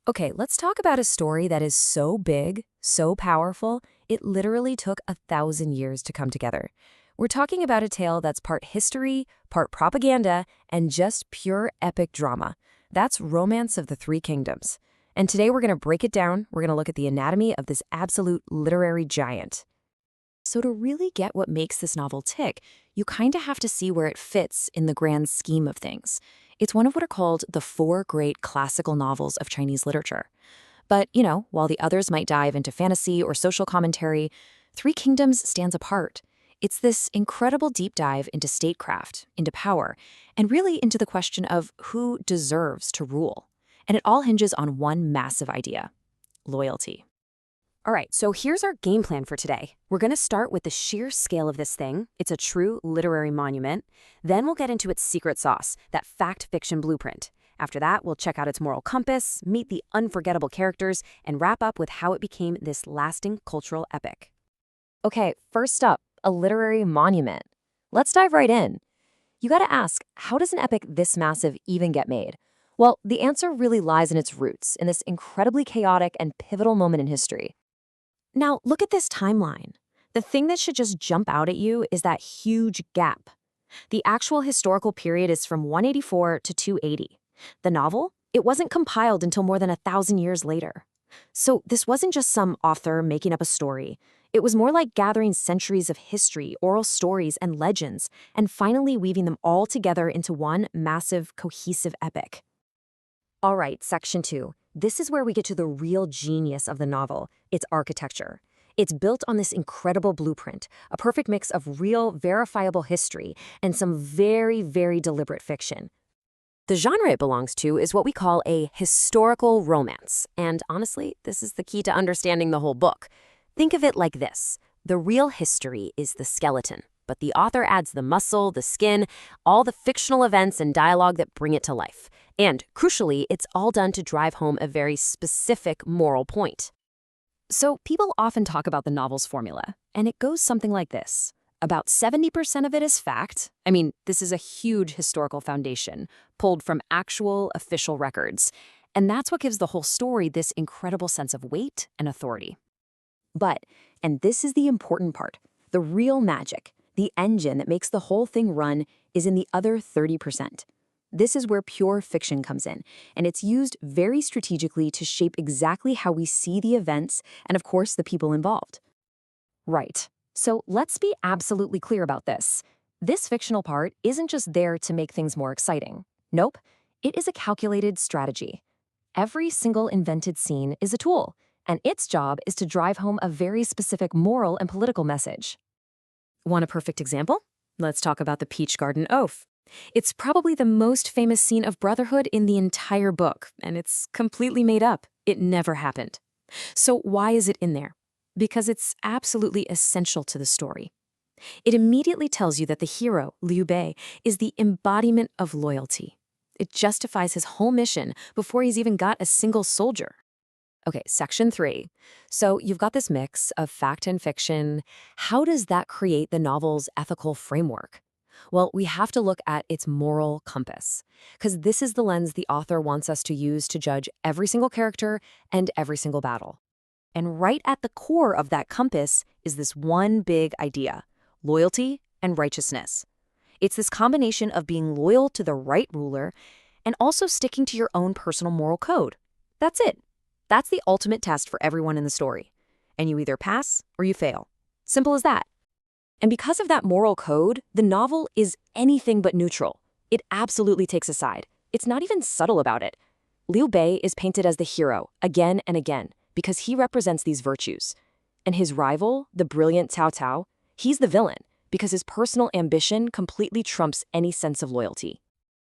Okay, let's talk about a story that is so big, so powerful, it literally took 1,000 years to come together. We're talking about a tale that's part history, part propaganda, and just pure epic drama. That's Romance of the Three Kingdoms. And today we're going to break it down. We're going to look at the anatomy of this absolute literary giant. So to really get what makes this novel tick, you kind of have to see where it fits in the grand scheme of things. It's one of what are called the four great classical novels of Chinese literature. But, while the others might dive into fantasy or social commentary, Three Kingdoms stands apart. It's this incredible deep dive into statecraft, into power, and really into the question of who deserves to rule. And it all hinges on one massive idea: loyalty. All right, so here's our game plan for today. We're going to start with the sheer scale of this thing. It's a true literary monument. Then we'll get into its secret sauce, that fact-fiction blueprint. After that, we'll check out its moral compass, meet the unforgettable characters, and wrap up with how it became this lasting cultural epic. Okay, first up, a literary monument. Let's dive right in. You gotta ask, how does an epic this massive even get made? Well, the answer really lies in its roots, in this incredibly chaotic and pivotal moment in history. Now, look at this timeline. The thing that should just jump out at you is that huge gap. The actual historical period is from 184 to 280. The novel? It wasn't compiled until more than 1,000 years later. So this wasn't just some author making up a story. It was more like gathering centuries of history, oral stories, and legends, and finally weaving them all together into one massive, cohesive epic. All right, section 2. This is where we get to the real genius of the novel, its architecture. It's built on this incredible blueprint, a perfect mix of real, verifiable history and some very, very deliberate fiction. The genre it belongs to is what we call a historical romance, and honestly, this is the key to understanding the whole book. Think of it like this. The real history is the skeleton, but the author adds the muscle, the skin, all the fictional events and dialogue that bring it to life. And, crucially, it's all done to drive home a very specific moral point. So people often talk about the novel's formula, and it goes something like this. About 70% of it is fact. I mean, this is a huge historical foundation, pulled from actual official records. And that's what gives the whole story this incredible sense of weight and authority. But, and this is the important part, the real magic, the engine that makes the whole thing run, is in the other 30%. This is where pure fiction comes in, and it's used very strategically to shape exactly how we see the events and, of course, the people involved. Right. So let's be absolutely clear about this. This fictional part isn't just there to make things more exciting. Nope. It is a calculated strategy. Every single invented scene is a tool, and its job is to drive home a very specific moral and political message. Want a perfect example? Let's talk about the Peach Garden Oath. It's probably the most famous scene of brotherhood in the entire book, and it's completely made up. It never happened. So why is it in there? Because it's absolutely essential to the story. It immediately tells you that the hero, Liu Bei, is the embodiment of loyalty. It justifies his whole mission before he's even got a single soldier. Okay, section 3. So you've got this mix of fact and fiction. How does that create the novel's ethical framework? Well, we have to look at its moral compass, because this is the lens the author wants us to use to judge every single character and every single battle. And right at the core of that compass is this one big idea: loyalty and righteousness. It's this combination of being loyal to the right ruler and also sticking to your own personal moral code. That's it. That's the ultimate test for everyone in the story. And you either pass or you fail. Simple as that. And because of that moral code, the novel is anything but neutral. It absolutely takes a side. It's not even subtle about it. Liu Bei is painted as the hero again and again because he represents these virtues. And his rival, the brilliant Cao Cao, he's the villain because his personal ambition completely trumps any sense of loyalty.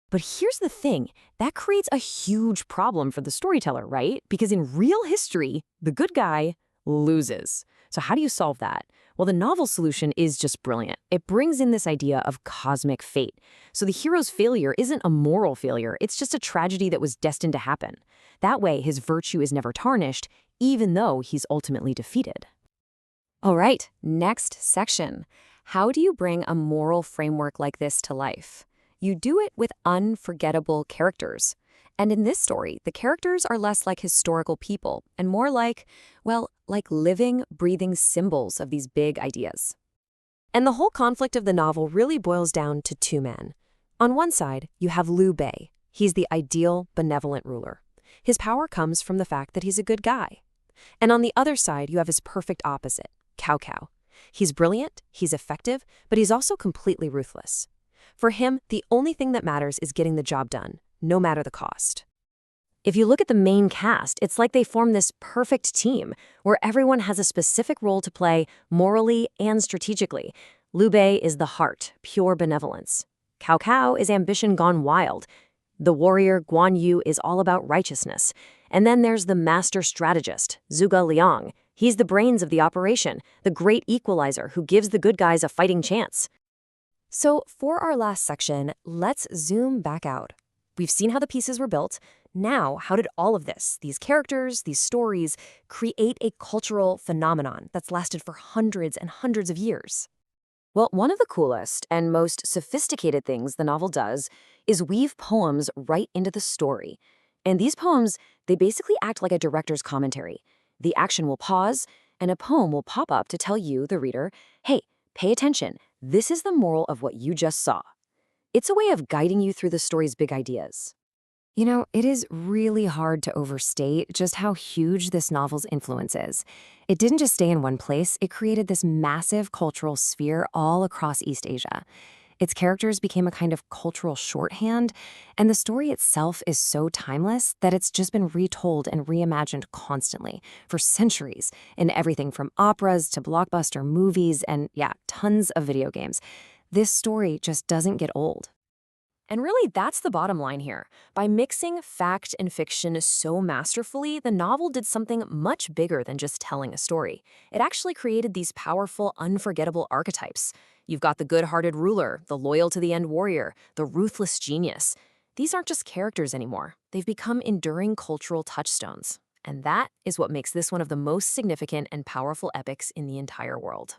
But here's the thing, that creates a huge problem for the storyteller, right? Because in real history, the good guy loses. So how do you solve that? Well, the novel's solution is just brilliant. It brings in this idea of cosmic fate. So the hero's failure isn't a moral failure, it's just a tragedy that was destined to happen. That way, his virtue is never tarnished, even though he's ultimately defeated. All right, next section. How do you bring a moral framework like this to life? You do it with unforgettable characters. And in this story, the characters are less like historical people and more like, well, like living, breathing symbols of these big ideas. And the whole conflict of the novel really boils down to two men. On one side, you have Liu Bei. He's the ideal, benevolent ruler. His power comes from the fact that he's a good guy. And on the other side, you have his perfect opposite, Cao Cao. He's brilliant, he's effective, but he's also completely ruthless. For him, the only thing that matters is getting the job done, no matter the cost. If you look at the main cast, it's like they form this perfect team where everyone has a specific role to play morally and strategically. Liu Bei is the heart, pure benevolence. Cao Cao is ambition gone wild. The warrior Guan Yu is all about righteousness. And then there's the master strategist, Zhuge Liang. He's the brains of the operation, the great equalizer who gives the good guys a fighting chance. So for our last section, let's zoom back out. We've seen how the pieces were built. Now, how did all of this, these characters, these stories, create a cultural phenomenon that's lasted for hundreds and hundreds of years? Well, one of the coolest and most sophisticated things the novel does is weave poems right into the story. And these poems, they basically act like a director's commentary. The action will pause, and a poem will pop up to tell you, the reader, hey, pay attention, this is the moral of what you just saw. It's a way of guiding you through the story's big ideas. You know, it is really hard to overstate just how huge this novel's influence is. It didn't just stay in one place, it created this massive cultural sphere all across East Asia. Its characters became a kind of cultural shorthand, and the story itself is so timeless that it's just been retold and reimagined constantly for centuries in everything from operas to blockbuster movies and, yeah, tons of video games. This story just doesn't get old. And really, that's the bottom line here. By mixing fact and fiction so masterfully, the novel did something much bigger than just telling a story. It actually created these powerful, unforgettable archetypes. You've got the good-hearted ruler, the loyal-to-the-end warrior, the ruthless genius. These aren't just characters anymore. They've become enduring cultural touchstones. And that is what makes this one of the most significant and powerful epics in the entire world.